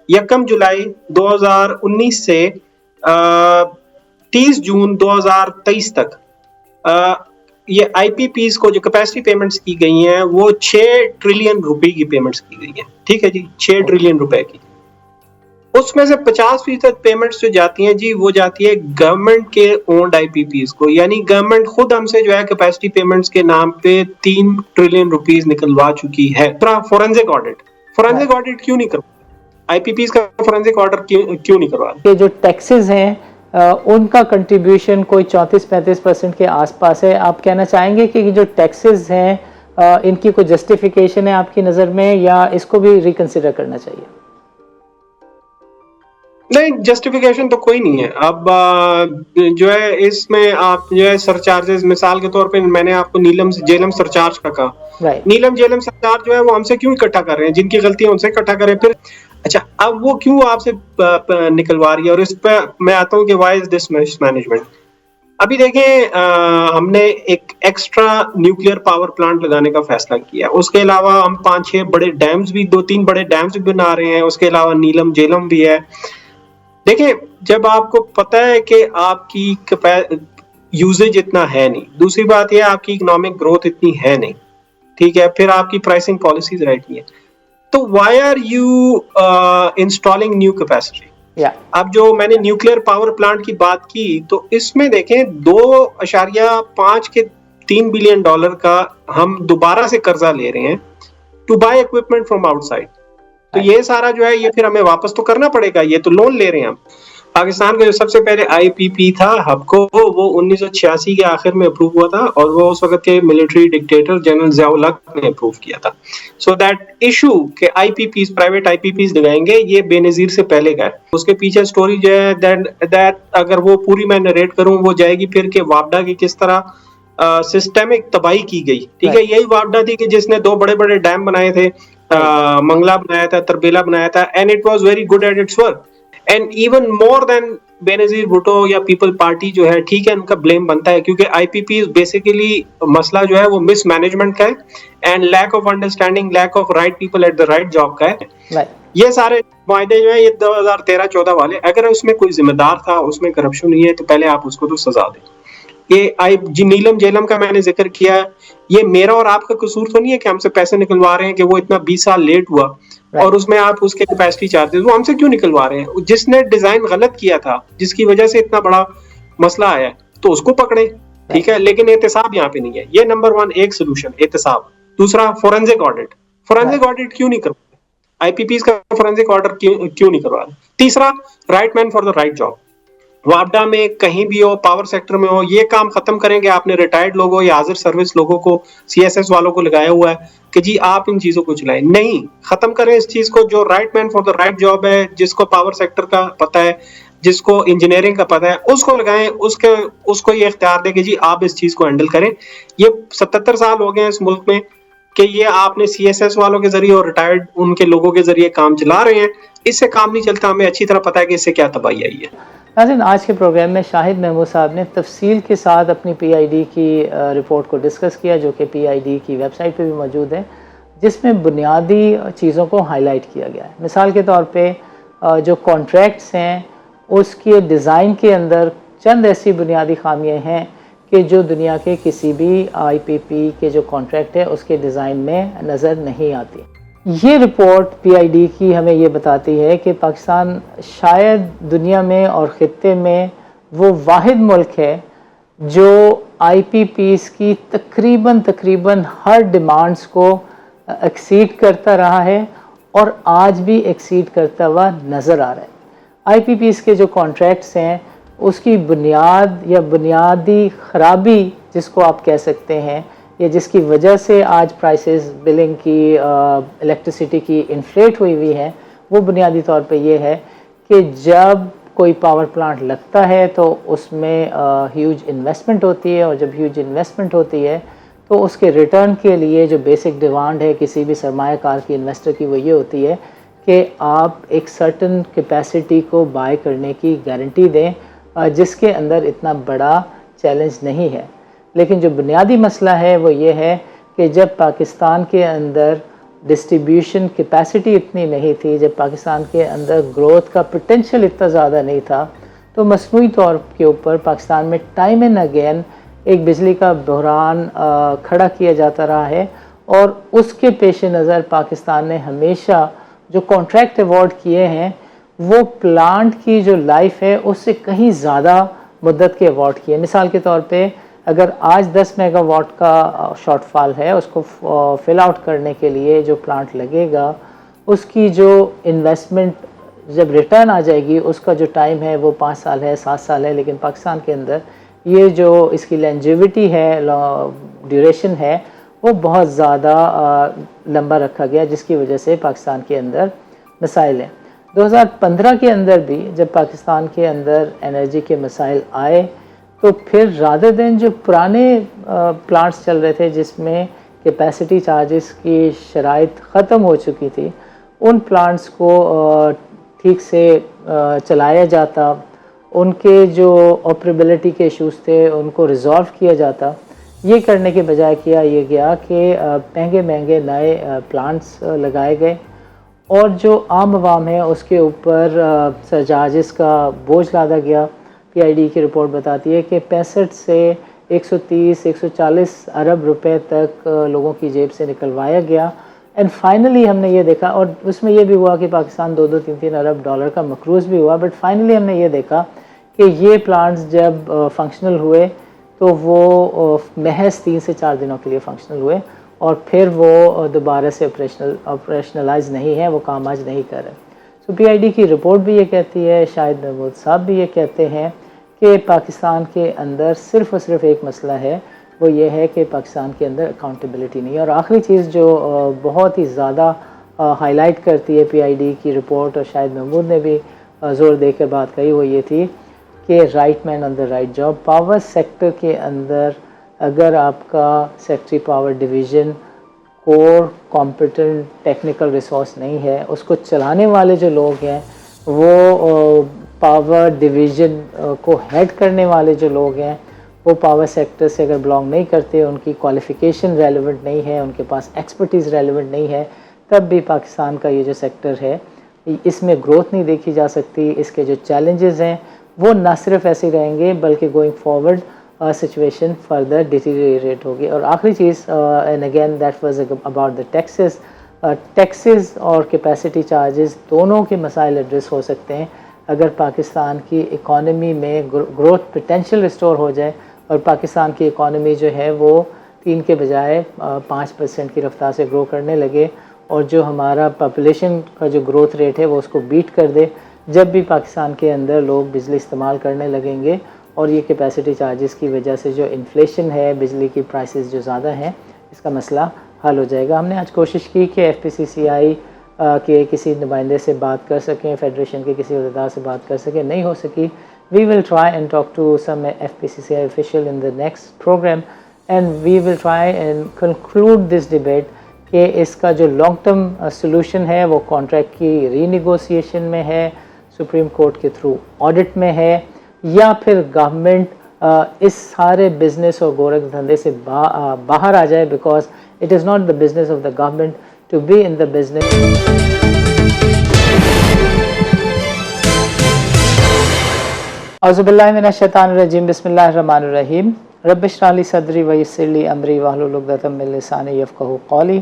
1 जुलाई 2019 से 30 जून 2023 तक ये आईपीपीज को जो कैपेसिटी पेमेंट्स की गई हैं वो 6 ट्रिलियन रुपए की पेमेंट्स की गई हैं। ठीक है जी, 6 ट्रिलियन रुपए की। उसमें से 50% पेमेंट्स जो जाती हैं जी वो जाती है गवर्नमेंट के ओन्ड आईपीपीज को, यानी गवर्नमेंट खुद हमसे जो है कैपेसिटी पेमेंट्स के नाम पे 3 ट्रिलियन रुपीस निकलवा चुकी है। फोरेंसिक ऑडिट क्यों नहीं करवा आईपीपीज का फोरेंसिक ऑडिट क्यों नहीं करवा? ये जो टैक्सेस हैं उनका कंट्रीब्यूशन कोई 34-35% के आसपास है। आप कहना चाहेंगे कि जो टैक्सेस हैं इनकी कोई जस्टिफिकेशन है आपकी नज़र में, या इसको भी रिकंसिडर करना चाहिए? नहीं, जस्टिफिकेशन तो कोई नहीं है। अब जो है इसमें आप जो है सरचार्जेस, मिसाल के तौर पे मैंने आपको नीलम जेलम सरचार्ज का कहा। नीलम जेलम सरचार्ज जो है वो हमसे क्यों इकट्ठा कर रहे हैं? जिनकी गलती है उनसे इकट्ठा करें। फिर अच्छा, अब वो क्यों आपसे निकलवा रही है? और इस पे मैं आता हूँ कि व्हाई इज दिस मिसमैनेजमेंट। अभी देखें, हमने एक एक्स्ट्रा न्यूक्लियर पावर प्लांट लगाने का फैसला किया। उसके अलावा हम 5-6 बड़े डैम्स भी, 2-3 बड़े डैम्स भी बना रहे हैं। उसके अलावा नीलम जेलम भी है। देखिए, जब आपको पता है कि आपकी यूजेज इतना है नहीं, दूसरी बात यह आपकी इकोनॉमिक ग्रोथ इतनी है नहीं, ठीक है, फिर आपकी प्राइसिंग पॉलिसीज राइट नहीं है, तो why are you installing new capacity? अब जो मैंने न्यूक्लियर पावर प्लांट की बात की, तो इसमें देखें 2.5 के $3 बिलियन का हम दोबारा से कर्जा ले रहे हैं to buy equipment from outside. तो ये सारा जो है ये फिर हमें वापस तो करना पड़ेगा, ये तो लोन ले रहे हैं हम। पाकिस्तान का जो सबसे पहले आईपीपी था हबको, वो 1986 के आखिर में अप्रूव हुआ था, और वो उस वक्त के मिलिट्री डिक्टेटर जनरल ज़िया-उल हक ने अप्रूव किया था। सो दैट इशू के आईपीपीज, प्राइवेट आईपीपीज लगाएंगे, ये बेनजीर से पहले का है। उसके पीछे स्टोरी जो है दैट अगर वो पूरी मैं नरेट करूं वो जाएगी फिर के वापडा की किस तरह सिस्टेमिक तबाही की गई। ठीक है, यही वापडा थी कि जिसने 2 बड़े बड़े डैम बनाए थे, मंगला बनाया था, तरबेला बनाया था, and it was very good at its work. And even more than Benazir Bhutto या पीपल पार्टी जो है, ठीक है, उनका ब्लेम बनता है, क्योंकि आईपीपी बेसिकली मसला जो है वो मिसमैनेजमेंट का है and lack of understanding, lack of right people at the right job का है। ये सारे वायदे जो है ये 2013-14 वाले, अगर उसमें कोई जिम्मेदार था, उसमें करप्शन नहीं है, तो पहले आप उसको तो सजा दें। ये नीलम जेलम का मैंने जिक्र किया, ये मेरा और आपका कसूर तो नहीं है कि हमसे पैसे निकलवा रहे हैं कि वो इतना 20 साल लेट हुआ, और उसमें आप उसके कैपेसिटी चार्जेस वो हमसे क्यों निकलवा रहे हैं? जिसने डिजाइन गलत किया था, जिसकी वजह से इतना बड़ा मसला आया, तो उसको पकड़े, ठीक है, लेकिन एहतसाब यहाँ पे नहीं है। ये नंबर 1 एक सोल्यूशन, एहतसाब। दूसरा, फोरेंसिक ऑडिट क्यों नहीं करवा? आईपीपीज का फोरेंसिक ऑडिट क्यों नहीं करवा? तीसरा, right man for the right job. वापडा में कहीं भी हो, पावर सेक्टर में हो, ये काम खत्म करेंगे। आपने रिटायर्ड लोगों या हाजिर सर्विस लोगों को, सीएसएस वालों को लगाया हुआ है कि जी आप इन चीजों को चलाएं, नहीं, खत्म करें इस चीज को। जो right man for the right job है, जिसको पावर सेक्टर का पता है, जिसको इंजीनियरिंग का पता है, उसको लगाएं, उसको ये इख्तियार दे कि जी आप इस चीज को हैंडल करें। ये 77 साल हो गए इस मुल्क में कि ये आपने सीएसएस वालों के जरिए और रिटायर्ड उनके लोगों के जरिए काम चला रहे हैं, इससे काम नहीं चलता। हमें अच्छी तरह पता है कि इससे क्या तबाही आई है। नाज़रीन, आज के प्रोग्राम में शाहिद महमूद साहब ने तफसील के साथ अपनी पीआईडी की रिपोर्ट को डिस्कस किया, जो कि पीआईडी की वेबसाइट पे भी मौजूद है, जिसमें बुनियादी चीज़ों को हाईलाइट किया गया है। मिसाल के तौर पे जो कॉन्ट्रैक्ट्स हैं उसके डिज़ाइन के अंदर चंद ऐसी बुनियादी खामियां हैं कि जो दुनिया के किसी भी आईपीपी के जो कॉन्ट्रैक्ट है उसके डिज़ाइन में नज़र नहीं आती। ये रिपोर्ट पीआईडी की हमें ये बताती है कि पाकिस्तान शायद दुनिया में और ख़ित्ते में वो वाहिद मुल्क है जो आईपीपीस की तकरीबन हर डिमांड्स को एक्सीड करता रहा है और आज भी एक्सीड करता हुआ नज़र आ रहा है। आईपीपीस के जो कॉन्ट्रैक्ट्स हैं उसकी बुनियाद या बुनियादी ख़राबी जिसको आप कह सकते हैं, या जिसकी वजह से आज प्राइसेस बिलिंग की, इलेक्ट्रिसिटी की इन्फ्लेट हुई है, वो बुनियादी तौर पे ये है कि जब कोई पावर प्लांट लगता है तो उसमें ह्यूज इन्वेस्टमेंट होती है, और जब ह्यूज इन्वेस्टमेंट होती है तो उसके रिटर्न के लिए जो बेसिक डिमांड है किसी भी सरमायाकार की, इन्वेस्टर की, वो ये होती है कि आप एक सर्टन कैपेसिटी को बाय करने की गारंटी दें, जिसके अंदर इतना बड़ा चैलेंज नहीं है। लेकिन जो बुनियादी मसला है वो ये है कि जब पाकिस्तान के अंदर डिस्ट्रीब्यूशन कैपेसिटी इतनी नहीं थी, जब पाकिस्तान के अंदर ग्रोथ का पोटेंशियल इतना ज़्यादा नहीं था, तो मसनूई तौर के ऊपर पाकिस्तान में टाइम एंड अगेन एक बिजली का बहरान खड़ा किया जाता रहा है। और उसके पेश नज़र पाकिस्तान ने हमेशा जो कॉन्ट्रैक्ट अवार्ड किए हैं वो प्लांट की जो लाइफ है उससे कहीं ज़्यादा मुद्दत के अवार्ड किए। मिसाल के तौर पे अगर आज 10 मेगावाट का शॉर्टफॉल है, उसको फिल आउट करने के लिए जो प्लांट लगेगा उसकी जो इन्वेस्टमेंट जब रिटर्न आ जाएगी उसका जो टाइम है वो 5 साल है, 7 साल है। लेकिन पाकिस्तान के अंदर ये जो इसकी लॉन्जेविटी है, ड्यूरेशन है, वो बहुत ज़्यादा लंबा रखा गया, जिसकी वजह से पाकिस्तान के अंदर मसाइल हैं। 2015 के अंदर भी जब पाकिस्तान के अंदर एनर्जी के मसाइल आए तो फिर रादर देन जो पुराने प्लांट्स चल रहे थे जिसमें कैपेसिटी चार्जेस की शराइत ख़त्म हो चुकी थी, उन प्लांट्स को ठीक से चलाया जाता, उनके जो ऑपरेबिलिटी के इश्यूज थे उनको रिजॉल्व किया जाता। ये करने के बजाय किया ये गया कि महंगे महंगे नए प्लांट्स लगाए गए और जो आम आवाम है उसके ऊपर सरचार्जेस का बोझ लादा गया। पीआईडी की रिपोर्ट बताती है कि 65 से 130-140 अरब रुपए तक लोगों की जेब से निकलवाया गया। एंड फाइनली हमने ये देखा, और उसमें यह भी हुआ कि पाकिस्तान 2-2, 3-3 अरब डॉलर का मकरूज़ भी हुआ, बट फाइनली हमने ये देखा कि ये प्लांट्स जब फंक्शनल हुए तो वो महज 3 से 4 दिनों के लिए फंक्शनल हुए और फिर वो दोबारा से ऑपरेशनलाइज नहीं है, वो काम आज नहीं कर रहे। सो पीआईडी की रिपोर्ट भी ये कहती है, शाहिद महमूद साहब भी ये कहते हैं कि पाकिस्तान के अंदर सिर्फ और सिर्फ एक मसला है, वो ये है कि पाकिस्तान के अंदर अकाउंटेबिलिटी नहीं है। और आखिरी चीज़ जो बहुत ही ज़्यादा हाईलाइट करती है पीआईडी की रिपोर्ट, और शाहिद महमूद ने भी ज़ोर देकर बात कही, वो ये थी कि right man on the right job. Power sector के अंदर अगर आपका secretary power division core competent technical resource नहीं है, उसको चलाने वाले जो लोग हैं वो पावर डिवीज़न को हेड करने वाले जो लोग हैं वो पावर सेक्टर से अगर बिलोंग नहीं करते, उनकी क्वालिफ़िकेशन रेलेवेंट नहीं है, उनके पास एक्सपर्टीज़ रेलेवेंट नहीं है, तब भी पाकिस्तान का ये जो सेक्टर है इसमें ग्रोथ नहीं देखी जा सकती। इसके जो चैलेंजेस हैं वो ना सिर्फ ऐसे रहेंगे बल्कि going forward situation further deteriorate होगी। और आखिरी चीज़, and again that was about the taxes. Taxes और कैपेसिटी चार्जेस दोनों के मसाइल एड्रेस हो सकते हैं अगर पाकिस्तान की इकॉनमी में ग्रोथ पोटेंशियल रिस्टोर हो जाए और पाकिस्तान की इकॉनमी जो है वो 3 के बजाय 5% की रफ्तार से ग्रो करने लगे, और जो हमारा पॉपुलेशन का जो ग्रोथ रेट है वो उसको बीट कर दे। जब भी पाकिस्तान के अंदर लोग बिजली इस्तेमाल करने लगेंगे और ये कैपेसिटी चार्जेस की वजह से जो इन्फ्लेशन है, बिजली की प्राइसेस जो ज़्यादा हैं, इसका मसला हल हो जाएगा। हमने आज कोशिश की कि एफपीसीसीआई के किसी नुमाइंदे से बात कर सकें, फेडरेशन के किसी अहदेदार से बात कर सकें, नहीं हो सकी। We will try and talk to some FPCCI official in the next programme and we will try and conclude this debate कि इसका जो लॉन्ग टर्म सोल्यूशन है वो कॉन्ट्रैक्ट की रीनिगोशिएशन में है, सुप्रीम कोर्ट के थ्रू ऑडिट में है, या फिर गवर्नमेंट इस सारे बिजनेस और गोरख धंधे से बाहर आ जाए, because it is not the business of the government to be in the business. औज़ुबिल्लाहि मिनश्शैतानिर्रजीम, बिस्मिल्लाहिर्रहमानिर्रहीम। रब्बि इश्रह ली सदरी व यस्सिर ली अमरी वहलुल उक़दतम मिन लिसानी यफ़क़हू क़ौली।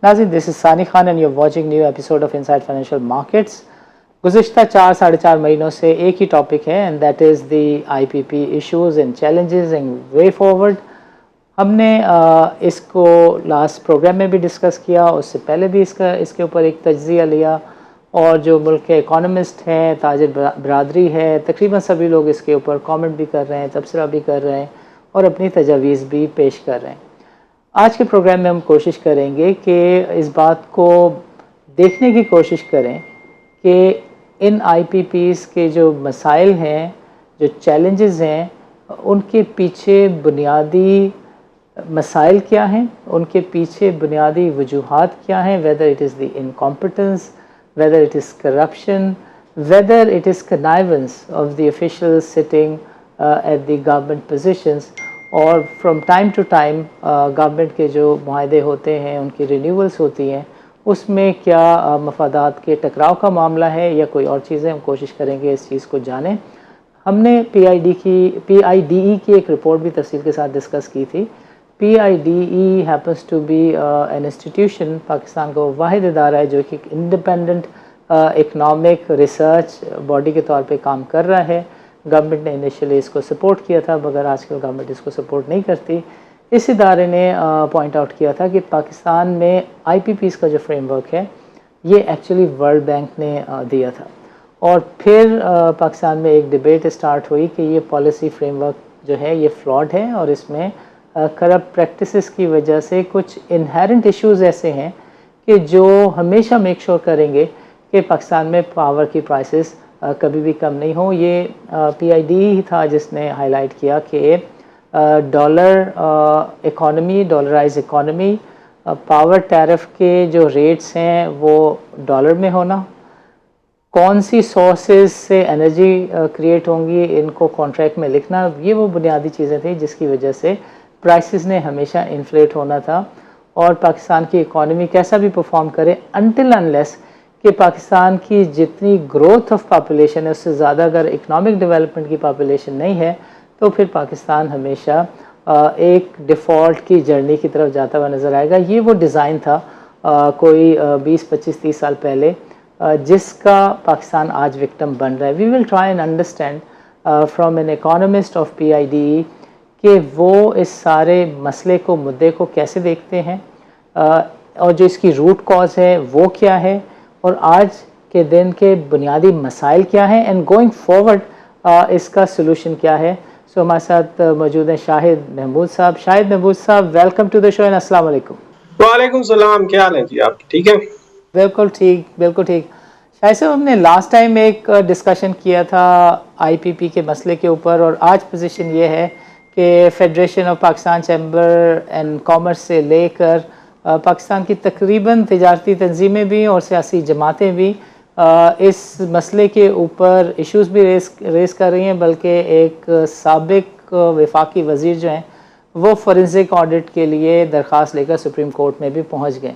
नाज़रीन, this is Sani Khan and you are watching new episode of inside financial markets. गुज़िश्ता 4-4.5 महीनों से एक ही टॉपिक है and that is the IPP issues and challenges and way forward. हमने इसको लास्ट प्रोग्राम में भी डिस्कस किया, उससे पहले भी इसके ऊपर एक तज्ज़िया लिया, और जो मुल्क के इकोनॉमिस्ट हैं, ताजिर बरादरी है, तकरीबन सभी लोग इसके ऊपर कमेंट भी कर रहे हैं, तबसरा भी कर रहे हैं और अपनी तजावीज़ भी पेश कर रहे हैं। आज के प्रोग्राम में हम कोशिश करेंगे कि इस बात को देखने की कोशिश करें कि इन आईपीपीज़ के जो मसाइल हैं, जो चैलेंजेस हैं, उनके पीछे बुनियादी मसाइल क्या हैं, उनके पीछे बुनियादी वजूहात क्या हैं, whether it is the incompetence, whether it is corruption, whether it is connivance of the officials sitting at the government positions, और from time to time government के जो मुआहदे होते हैं, उनकी renewals होती हैं, उसमें क्या मफादात के टकराव का मामला है या कोई और चीज़ें, हम कोशिश करेंगे इस चीज़ को जानें। हमने PIDE की एक रिपोर्ट भी तफसील के साथ डिस्कस की थी। PIDE happens to be an institution, Pakistan का वो वाहिद इदारा है जो कि इंडिपेंडेंट इकनॉमिक रिसर्च बॉडी के तौर पे काम कर रहा है। गवर्नमेंट ने इनिशियली इसको सपोर्ट किया था, मगर आजकल गवर्नमेंट इसको सपोर्ट नहीं करती। इस इदारे ने पॉइंट आउट किया था कि पाकिस्तान में IPPs का जो फ्रेमवर्क है ये एक्चुअली वर्ल्ड बैंक ने दिया था, और फिर पाकिस्तान में एक डिबेट स्टार्ट हुई कि ये पॉलिसी फ्रेमवर्क जो है ये फ्लॉड है और इसमें करप्ट प्रैक्टिसेस की वजह से कुछ इनहेरेंट इश्यूज ऐसे हैं कि जो हमेशा मेक श्योर करेंगे कि पाकिस्तान में पावर की प्राइसेस कभी भी कम नहीं हो। ये PIDE ही था जिसने हाईलाइट किया कि dollar economy, dollarise economy, power tariff के जो रेट्स हैं वो डॉलर में होना, कौन सी सोर्सेज से एनर्जी क्रिएट होंगी इनको कॉन्ट्रैक्ट में लिखना, ये वो बुनियादी चीज़ें थी जिसकी वजह से प्राइसेस ने हमेशा इन्फ्लेट होना था। और पाकिस्तान की इकॉनमी कैसा भी परफॉर्म करे अनटिल अनलेस कि पाकिस्तान की जितनी ग्रोथ ऑफ पॉपुलेशन है उससे ज़्यादा अगर इकनॉमिक डेवलपमेंट की पॉपुलेशन नहीं है तो फिर पाकिस्तान हमेशा एक डिफ़ॉल्ट की जर्नी की तरफ जाता हुआ नज़र आएगा। ये वो डिज़ाइन था कोई 20, 25, 30 साल पहले जिसका पाकिस्तान आज विक्टिम बन रहा है। We will try and understand from an economist of PIDE कि वो इस सारे मसले को, मुद्दे को कैसे देखते हैं और जो इसकी रूट कॉज है वो क्या है और आज के दिन के बुनियादी मसाइल क्या हैं एंड गोइंग फॉरवर्ड इसका सलूशन क्या है। सो हमारे साथ मौजूद हैं शाहिद महमूद साहब। शाहिद महमूद साहब, welcome to the show and अस्सलाम वालेकुम। वालेकुम सलाम, क्या हाल है जी आपकी? ठीक है, बिल्कुल ठीक, बिल्कुल ठीक। शाहिद साहब, हमने लास्ट टाइम एक डिस्कशन किया था IPP के मसले के ऊपर और आज पोजीशन ये है कि federation of Pakistan chamber and commerce से लेकर पाकिस्तान की तकरीबन तिजारती तंजीमें भी और सियासी जमातें भी इस मसले के ऊपर इश्यूज़ भी रेस कर रही हैं, बल्कि एक साबिक वफाकी वज़ीर जो हैं वो फोरेंसिक ऑडिट के लिए दरख्वास्त लेकर सुप्रीम कोर्ट में भी पहुंच गए।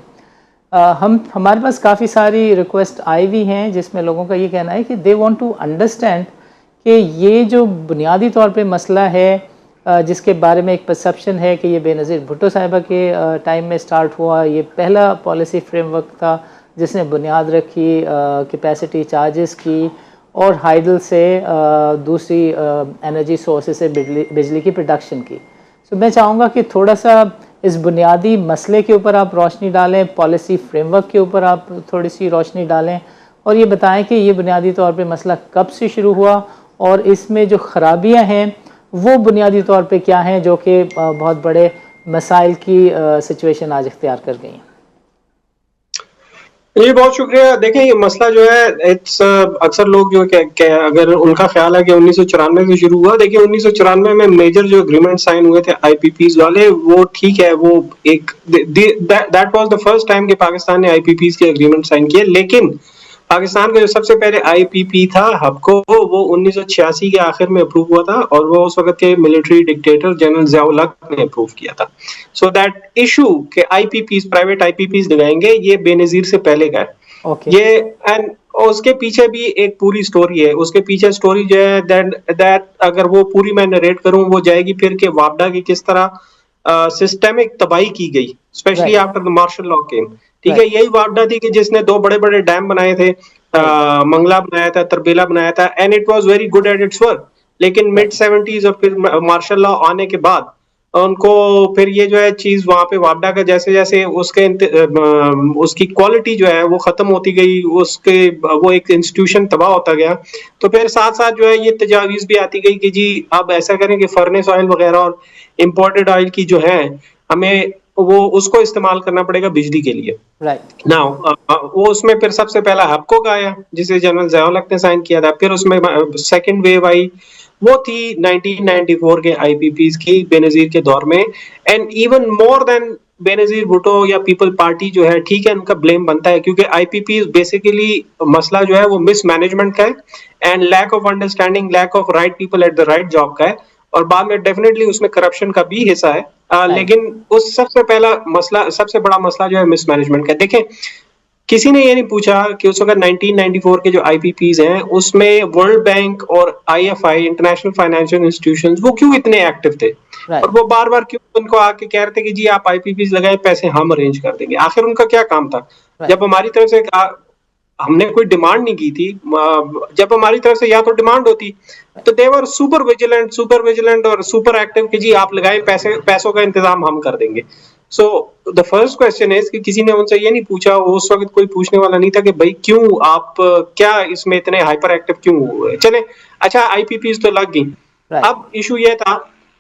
हमारे पास काफ़ी सारी रिक्वेस्ट आई हुई हैं जिसमें लोगों का ये कहना है कि दे वांट टू अंडरस्टैंड कि ये जो बुनियादी तौर पे मसला है जिसके बारे में एक परसेप्शन है कि ये बेनज़ीर भुट्टो साहिबा के टाइम में स्टार्ट हुआ, ये पहला पॉलिसी फ्रेमवर्क था जिसने बुनियाद रखी कैपेसिटी चार्जेस की और हाइडल से दूसरी एनर्जी सोर्सेज से बिजली की प्रोडक्शन की। सो मैं चाहूँगा कि थोड़ा सा इस बुनियादी मसले के ऊपर आप रोशनी डालें, पॉलिसी फ्रेमवर्क के ऊपर आप थोड़ी सी रोशनी डालें और ये बताएं कि ये बुनियादी तौर पे मसला कब से शुरू हुआ और इसमें जो ख़राबियाँ हैं वो बुनियादी तौर पे क्या हैं जो कि बहुत बड़े मसाइल की सिचुएशन आज इख्तियार कर गई हैं। ये बहुत शुक्रिया। देखें, ये मसला जो है इट्स अक्सर लोग जो अगर उनका ख्याल है कि 1994 से शुरू हुआ, देखिए 1994 में मेजर जो एग्रीमेंट साइन हुए थे IPPs वाले, वो ठीक है, वो एक that was the first time कि पाकिस्तान ने IPPs के एग्रीमेंट साइन किए। लेकिन पाकिस्तान का जो सबसे पहले IPP था हबको, वो 1986 के आखिर में अप्रूव हुआ था और वो उस वक्त के मिलिट्री डिक्टेटर जनरल ज़िया-उल हक ने अप्रूव किया था। सो दैट इशू के IPPs, प्राइवेट IPPs लगाएंगे, ये बेनजीर से पहले का है। ये एंड उसके पीछे भी एक पूरी स्टोरी है। उसके पीछे स्टोरी जो है दैट अगर वो पूरी मैं नरेट करूं वो जाएगी फिर के वापडा की किस तरह सिस्टेमिक तबाही की गई, specially after the martial law came. ठीक है, यही वापडा थी कि जिसने 2 बड़े-बड़े डैम बनाए थे, मंगला बनाया था, तरबेला बनाया था, and it was very good at its work. लेकिन मिड 70s और फिर मार्शल लॉ आने के बाद उनको फिर ये जो है चीज वहां पे वापडा का जैसे जैसे उसकी क्वालिटी जो है वो खत्म होती गई, उसके वो एक इंस्टीट्यूशन तबाह होता गया। तो फिर साथ साथ जो है ये तजावीज भी आती गई कि जी अब ऐसा करें कि फर्नेस ऑयल वगैरह और इम्पोर्टेड ऑयल की जो है हमें वो उसको इस्तेमाल करना पड़ेगा बिजली के लिए। राइट नाउ वो उसमें फिर सबसे पहला हबको का आया जिसे जनरल ज़िया-उल हक ने साइन किया था। फिर उसमें सेकंड वेव आई, वो थी 1994 के IPPs की बेनजीर के दौर में। And even more than Benazir Bhutto या पीपल पार्टी जो है, ठीक है, उनका ब्लेम बनता है क्योंकि IPPs बेसिकली मसला जो है वो मिसमैनेजमेंट का है and lack of understanding, lack of right people at the right job का है और बाद में डेफिनेटली उसमें करप्शन का भी हिस्सा है। लेकिन उस सबसे बड़ा मसला जो है मिसमैनेजमेंट का। देखें, किसी ने ये नहीं पूछा कि उस वक्त 1994 के जो आईपीपीज हैं उसमें वर्ल्ड बैंक और आईएफआई इंटरनेशनल फाइनेंशियल इंस्टीट्यूशंस वो क्यों इतने एक्टिव थे और वो बार बार क्यों उनको आके कह रहे थे कि जी आप आईपीपीज लगाए, पैसे हम अरेंज कर देंगे। आखिर उनका क्या काम था? जब हमारी तरफ से हमने कोई डिमांड नहीं की थी, जब हमारी तरफ से या तो डिमांड होती तो देवर सुपर विजिलेंट और सुपर एक्टिव कि जी आप लगाए, पैसों का इंतजाम हम कर देंगे। So the first question is कि किसी ने उनसे ये नहीं पूछा, उस वक्त कोई पूछने वाला नहीं था कि भाई क्यों आप क्या इसमें इतने हाइपर एक्टिव क्यों हुए। चले अच्छा आईपीपीज तो लग गई, अब इशू ये था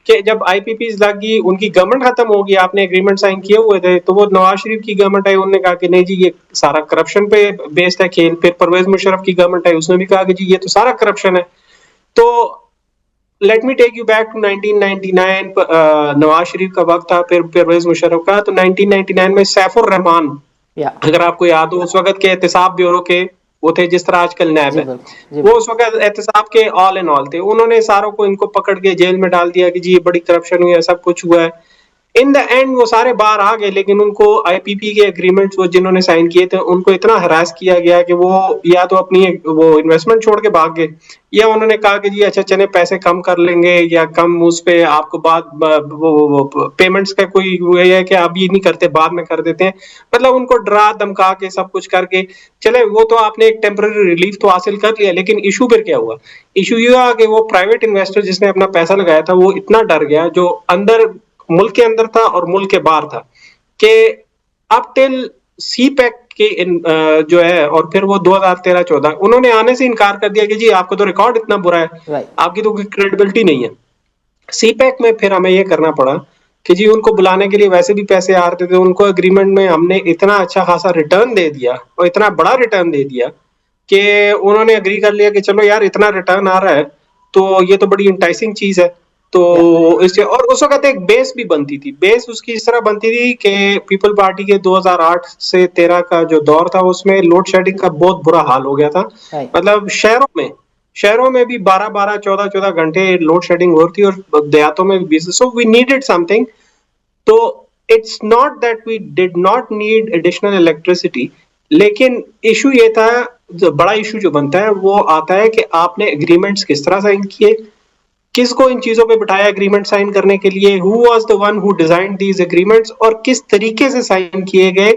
कि जब आईपीपीज लग गई, उनकी गवर्नमेंट खत्म हो गई, आपने एग्रीमेंट साइन किए हुए थे, तो वो नवाज शरीफ की गवर्नमेंट आई, उन्होंने कहा कि नहीं जी ये सारा करप्शन पे बेस्ड है खेल। फिर परवेज मुशर्रफ की गवर्नमेंट आई, उसने भी कहा कि जी ये तो सारा करप्शन है। तो let me take you back to 1999, Nawaz Sharif का वक्त था, फिर परवेज मुशर्रफ का। तो 1999 में सैफुर रहमान, अगर आपको याद हो, उस वक्त के एहतसाब ब्यूरो के वो थे जिस तरह आजकल नैब है, वो उस वक्त एहतसाब के ऑल इन ऑल थे। उन्होंने सारों को इनको पकड़ के जेल में डाल दिया कि जी ये बड़ी करप्शन हुई है, सब कुछ हुआ है। इन द एंड वो सारे बाहर आ गए, लेकिन उनको आईपीपी के एग्रीमेंट्स वो जिन्होंने साइन किए थे उनको इतना हरास किया गया कि वो या तो अपनी वो इन्वेस्टमेंट छोड़ के भाग गए, या उन्होंने कहा कि जी अच्छा चले पैसे कम कर लेंगे या कम उस पे आपको बाद वो पेमेंट्स का कोई ये है कि अभी नहीं करते बाद में कर देते हैं। मतलब उनको डरा धमका के सब कुछ करके चले, वो तो आपने एक टेम्पररी रिलीफ तो हासिल कर लिया, लेकिन इशू फिर क्या हुआ? इशू ये हुआ कि वो प्राइवेट इन्वेस्टर जिसने अपना पैसा लगाया था वो इतना डर गया, जो अंदर मुल्क के अंदर था और मुल्क के बाहर था, कि अप टिल सीपैक के जो है, और फिर वो 2013-14 उन्होंने आने से इनकार कर दिया कि जी आपको तो रिकॉर्ड इतना बुरा है, आपकी तो कोई क्रेडिबिलिटी नहीं है। सीपैक में फिर हमें ये करना पड़ा कि जी उनको बुलाने के लिए वैसे भी पैसे आ रहे थे, उनको एग्रीमेंट में हमने इतना अच्छा खासा रिटर्न दे दिया और इतना बड़ा रिटर्न दे दिया कि उन्होंने एग्री कर लिया कि चलो यार इतना रिटर्न आ रहा है तो ये तो बड़ी इंटाइसिंग चीज है। तो इससे और उस वक्त एक बेस भी बनती थी, बेस उसकी इस तरह बनती थी कि पीपल पार्टी के 2008 से 13 का जो दौर था उसमें लोड शेडिंग का बहुत बुरा हाल हो गया था। मतलब शहरों में भी 12-12 14-14 घंटे लोड शेडिंग हो रही थी और देहातों में भी। So we needed something. तो it's not that we did not need additional electricity, लेकिन इशू ये था, जो बड़ा इशू जो बनता है वो आता है कि आपने एग्रीमेंट्स किस तरह साइन किए, किसको इन चीजों पे बिठाया एग्रीमेंट साइन करने के लिए, who was the one who designed these agreements, और किस तरीके से साइन किए गए।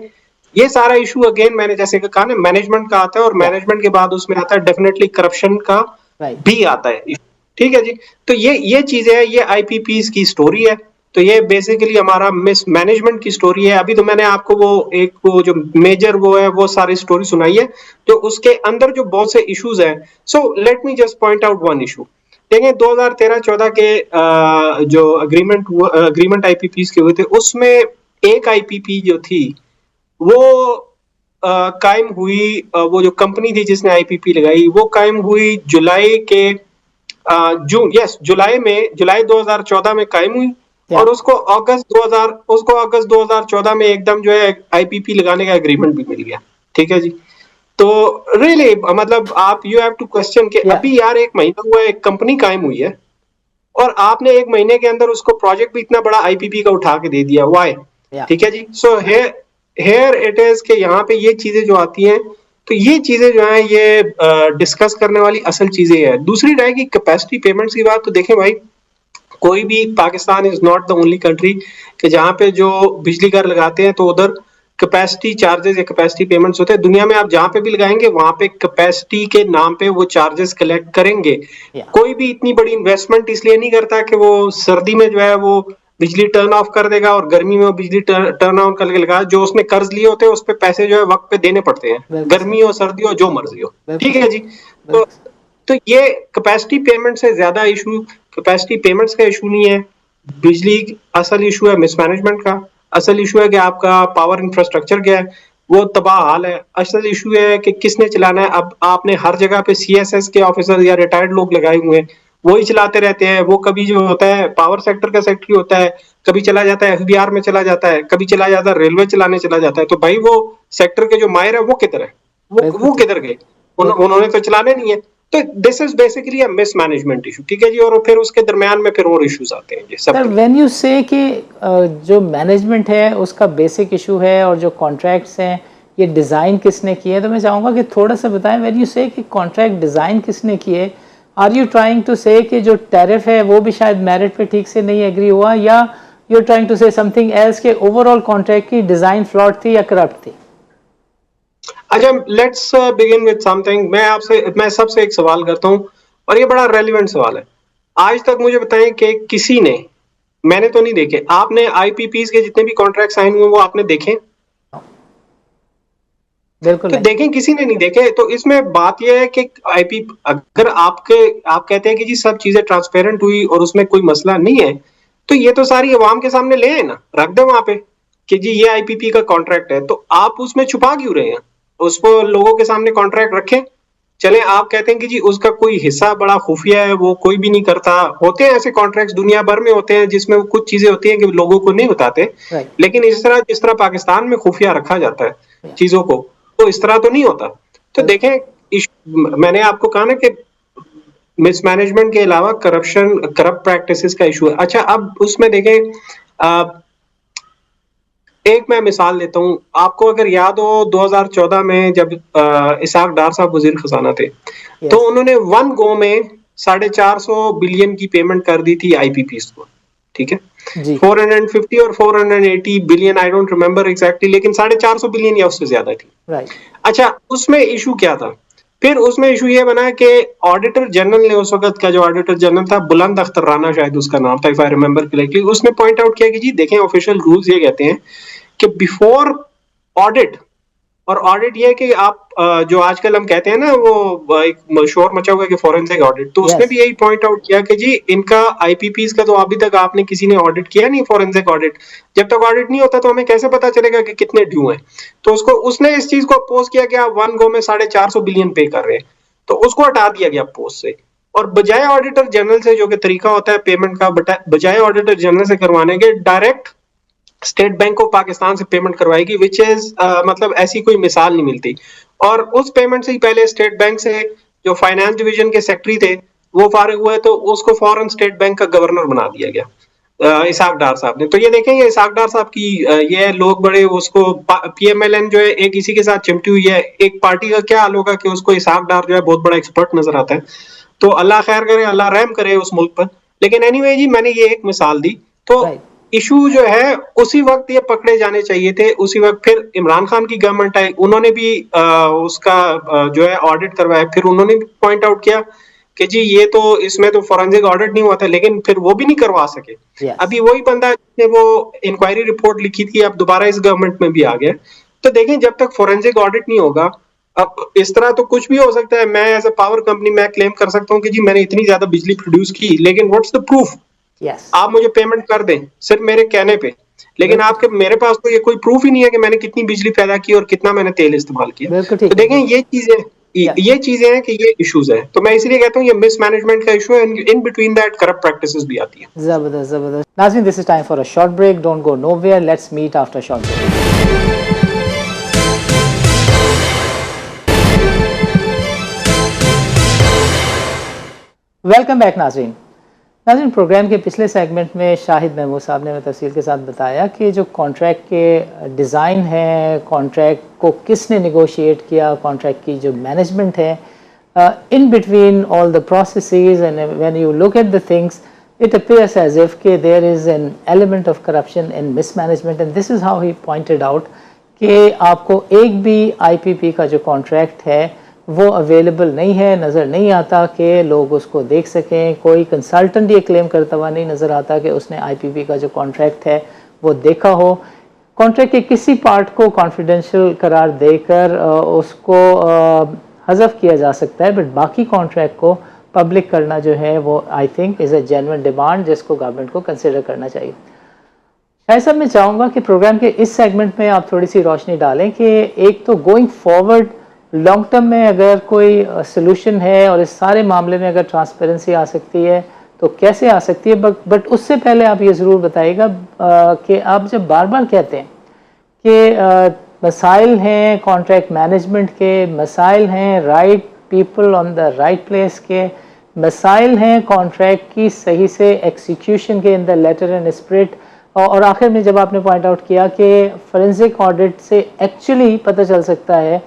ये सारा इशू अगेन मैंने जैसे कहा ना मैनेजमेंट का आता है, और मैनेजमेंट के बाद उसमें आता है डेफिनेटली करप्शन का भी आता है। ठीक है जी, तो ये चीजें है, ये आईपीपीज की स्टोरी है। तो ये बेसिकली हमारा मिस मैनेजमेंट की स्टोरी है। अभी तो मैंने आपको वो जो मेजर वो है वो सारी स्टोरी सुनाई है, तो उसके अंदर जो बहुत से इश्यूज हैं। So let me just point out one issue. देखें 2013-14 के जो अग्रीमेंट आईपीपीज के हुए थे, उसमें एक आईपीपी जो थी वो कायम हुई, वो जो कंपनी थी जिसने आईपीपी लगाई वो कायम हुई जुलाई 2014 में कायम हुई, और उसको अगस्त 2014 में एकदम जो है आईपीपी लगाने का एग्रीमेंट भी मिल गया। ठीक है जी, तो रियली मतलब आप यू हैव टू क्वेश्चन कि अभी यार 1 महीना हुआ एक कंपनी कायम हुई है और आपने 1 महीने के अंदर उसको प्रोजेक्ट भी इतना बड़ा आईपीपी का उठा के दे दिया, व्हाई? ठीक है जी, सो हेयर इट इज के यहाँ पे ये चीजें जो आती हैं, तो ये चीजें जो है ये डिस्कस करने वाली असल चीजें है। दूसरी रहेगी कैपेसिटी पेमेंट्स की बात। तो देखें भाई, कोई भी, Pakistan is not the only country कि जहाँ पे जो बिजली घर लगाते हैं तो उधर कैपेसिटी चार्जेस या कैपेसिटी पेमेंट्स होते हैं। दुनिया में आप जहाँ पे भी लगाएंगे वहां पे कैपेसिटी के नाम पे वो चार्जेस कलेक्ट करेंगे। कोई भी इतनी बड़ी इन्वेस्टमेंट इसलिए नहीं करता कि वो सर्दी में जो है वो बिजली टर्न ऑफ कर देगा और गर्मी में बिजली टर्न ऑन करके लगा। जो उसने कर्ज लिए होते हैं उस पे पैसे जो है वक्त पे देने पड़ते हैं, गर्मी हो सर्दी हो जो मर्जी हो। ठीक है जी, तो ये कैपेसिटी पेमेंट से ज्यादा इशू कैपेसिटी पेमेंट्स का इशू नहीं है, बिजली असल इशू है मिसमैनेजमेंट का। असल इशू है कि आपका पावर इंफ्रास्ट्रक्चर क्या है, वो तबाह हाल है। असल इशू है कि किसने चलाना है। अब आपने हर जगह पे सीएसएस के ऑफिसर या रिटायर्ड लोग लगाए हुए हैं, वही चलाते रहते हैं। वो कभी जो होता है पावर सेक्टर का सेक्रेटरी होता है, कभी चला जाता है एफबीआर में चला जाता है, कभी चला जाता है रेलवे चलाने चला जाता है। तो भाई वो सेक्टर के जो माहिर है वो किधर है, वो किधर गए? उन्होंने तो चलाने नहीं है। तो this is basically a mismanagement issue. ठीक है जी, और फिर उसके दरमियान में फिर और इश्यूज आते हैं जी। सर व्हेन यू से कि जो मैनेजमेंट है उसका बेसिक इशू है और जो कॉन्ट्रैक्ट्स हैं ये डिज़ाइन किसने किए, तो मैं चाहूँगा कि थोड़ा सा बताएं, व्हेन यू से कि कॉन्ट्रैक्ट डिज़ाइन किसने किए, आर यू ट्राइंग टू से कि जो टैरिफ है वो भी शायद मेरिट पे ठीक से नहीं एग्री हुआ, या you are trying to say something else के ओवरऑल कॉन्ट्रैक्ट की डिज़ाइन फ्लॉट थी या करप्ट थी? अच्छा, लेट्स बिगिन विद समथिंग। मैं सबसे एक सवाल करता हूँ, और ये बड़ा रेलिवेंट सवाल है। आज तक मुझे बताएं कि किसी ने, मैंने तो नहीं देखे, आपने आईपीपीस के जितने भी कॉन्ट्रैक्ट साइन हुए वो आपने देखे? बिल्कुल तो देखें, किसी ने नहीं देखे। तो इसमें बात यह है कि आईपी, अगर आप कहते हैं कि जी सब चीजें ट्रांसपेरेंट हुई और उसमें कोई मसला नहीं है, तो ये तो सारी अवाम के सामने ले आए ना, रख दे वहां पे कि जी ये आईपीपी का कॉन्ट्रैक्ट है। तो आप उसमें छुपा क्यों रहे हैं? उसको लोगों के सामने कॉन्ट्रैक्ट रखें। चले, आप कहते हैं कि जी उसका कोई हिस्सा बड़ा खुफिया है, वो कोई भी नहीं करता। होते हैं ऐसे कॉन्ट्रैक्ट्स, दुनिया भर में होते हैं, जिसमें वो कुछ चीजें होती हैं कि लोगों को नहीं बताते। लेकिन जिस तरह पाकिस्तान में खुफिया रखा जाता है चीजों को, तो इस तरह तो नहीं होता। तो देखें, मैंने आपको कहा ना कि मिसमैनेजमेंट के अलावा करप्ट प्रैक्टिसेस का इशू है। अच्छा, अब उसमें देखें, एक मैं मिसाल देता हूं आपको। अगर याद हो 2014 में जब इसाक डार साहब वजीर खजाना थे, तो उन्होंने वन गो में 450 बिलियन की पेमेंट कर दी थी आईपीपीस को, ठीक है। 450 और 480 billion, I don't remember exactly, लेकिन 450 बिलियन या उससे ज्यादा थी। अच्छा, उसमें इशू क्या था? फिर उसमें इशू ये बना कि ऑडिटर जनरल ने, उस वक्त का जो ऑडिटर जनरल था, बुलंद अख्तर राना शायद उसका नाम था, इफ आई रिमेंबर करेक्टली, उसने पॉइंट आउट किया कि जी देखें, ऑफिशियल रूल्स ये कहते हैं कि बिफोर ऑडिट, और ऑडिट ये है कि आप जो आजकल हम कहते हैं ना, वो एक शोर मचा हुआ है कि फॉरेंसिक ऑडिट, तो उसने भी यही पॉइंट आउट किया कि जी इनका आईपीपीस का तो अभी तक आपने किसी ने ऑडिट किया नहीं, फॉरेंसिक ऑडिट। जब तक ऑडिट नहीं होता तो हमें कैसे पता चलेगा कि कितने ड्यू हैं? तो उसने इस चीज को अपोज किया कि आप वन गो में 450 बिलियन पे कर रहे हैं, तो उसको हटा दिया गया पोस्ट से। और बजाय ऑडिटर जनरल से, जो कि तरीका होता है पेमेंट का, बजाय ऑडिटर जनरल से करवाने के, direct state bank of Pakistan से पेमेंट करवाएगी, विच इज मतलब ऐसी कोई मिसाल नहीं मिलती। और उस पेमेंट से ही पहले स्टेट बैंक से जो फाइनेंस डिवीजन के सेक्रेटरी थे वो फारिग हुए, तो उसको फौरन स्टेट बैंक का गवर्नर बना दिया गया इसाक डार साहब ने। तो ये देखें, ये इसाक डार साहब की ये लोग बड़े उसको, पीएमएलएन जो है एक इसी के साथ चिमटी हुई है। एक पार्टी का क्या हाल होगा कि उसको इसाक डार जो है बहुत बड़ा एक्सपर्ट नजर आता है। तो अल्लाह खैर करे, अल्लाह रहम करे उस मुल्क पर। लेकिन एनीवे जी, मैंने ये एक मिसाल दी। तो इशू जो है उसी वक्त ये पकड़े जाने चाहिए थे, उसी वक्त। फिर इमरान खान की गवर्नमेंट आई, उन्होंने भी उसका जो है ऑडिट करवाया। फिर उन्होंने भी पॉइंट आउट किया कि जी ये तो, इसमें तो फॉरेंसिक ऑडिट नहीं हुआ था, लेकिन फिर वो भी नहीं करवा सके। अभी वही बंदा जिसने वो इंक्वायरी रिपोर्ट लिखी थी, अब दोबारा इस गवर्नमेंट में भी आ गया। तो देखें, जब तक फॉरेंसिक ऑडिट नहीं होगा, अब इस तरह तो कुछ भी हो सकता है। मैं एज ए पावर कंपनी मैं क्लेम कर सकता हूँ कि जी मैंने इतनी ज्यादा बिजली प्रोड्यूस की, लेकिन व्हाट्स द प्रूफ? आप मुझे पेमेंट कर दें सिर्फ मेरे कहने पे, लेकिन आपके मेरे पास तो ये कोई प्रूफ ही नहीं है कि मैंने कितनी बिजली पैदा की और कितना मैंने तेल इस्तेमाल किया। तो देखें, ये चीजें हैं कि ये इश्यूज हैं। तो मैं इसलिए कहता हूँ ये मिसमैनेजमेंट का इशू है, in between that corrupt practices भी आती है। जबरदस्त। नाज़रीन, this is time for a short break, don't go nowhere, let's meet after short break. Welcome back नाज़रीन। प्रोग्राम के पिछले सेगमेंट में शाहिद महमूद साहब ने हमें तफसील के साथ बताया कि जो कॉन्ट्रैक्ट के डिज़ाइन है, कॉन्ट्रैक्ट को किसने नेगोशिएट किया, कॉन्ट्रैक्ट की जो मैनेजमेंट है, in between all the processes, and when you look at the things it appears as if there is an element of corruption and mismanagement, and this is how he pointed out कि आपको एक भी IPP का जो contract है वो available नहीं है, नज़र नहीं आता कि लोग उसको देख सकें। कोई कंसल्टेंट ये क्लेम करता हुआ नहीं नज़र आता कि उसने IPP का जो कॉन्ट्रैक्ट है वो देखा हो। कॉन्ट्रैक्ट के किसी पार्ट को कॉन्फिडेंशियल करार देकर उसको हज़फ किया जा सकता है, बट बाकी कॉन्ट्रैक्ट को पब्लिक करना जो है वो I think is a genuine demand जिसको गवर्नमेंट को कंसिडर करना चाहिए। शायद साहब, मैं चाहूँगा कि प्रोग्राम के इस सेगमेंट में आप थोड़ी सी रोशनी डालें कि एक तो गोइंग फॉरवर्ड लॉन्ग टर्म में अगर कोई सोल्यूशन है और इस सारे मामले में अगर ट्रांसपेरेंसी आ सकती है तो कैसे आ सकती है, बट उससे पहले आप ये ज़रूर बताइएगा कि आप जब बार बार कहते हैं कि मसाइल हैं कॉन्ट्रैक्ट मैनेजमेंट के, मसाइल हैं right people on the right place के, मसाइल हैं कॉन्ट्रैक्ट की सही से एग्जीक्यूशन के in the letter and spirit, और आखिर में जब आपने पॉइंट आउट किया कि फोरेंसिक ऑडिट से एक्चुअली पता चल सकता है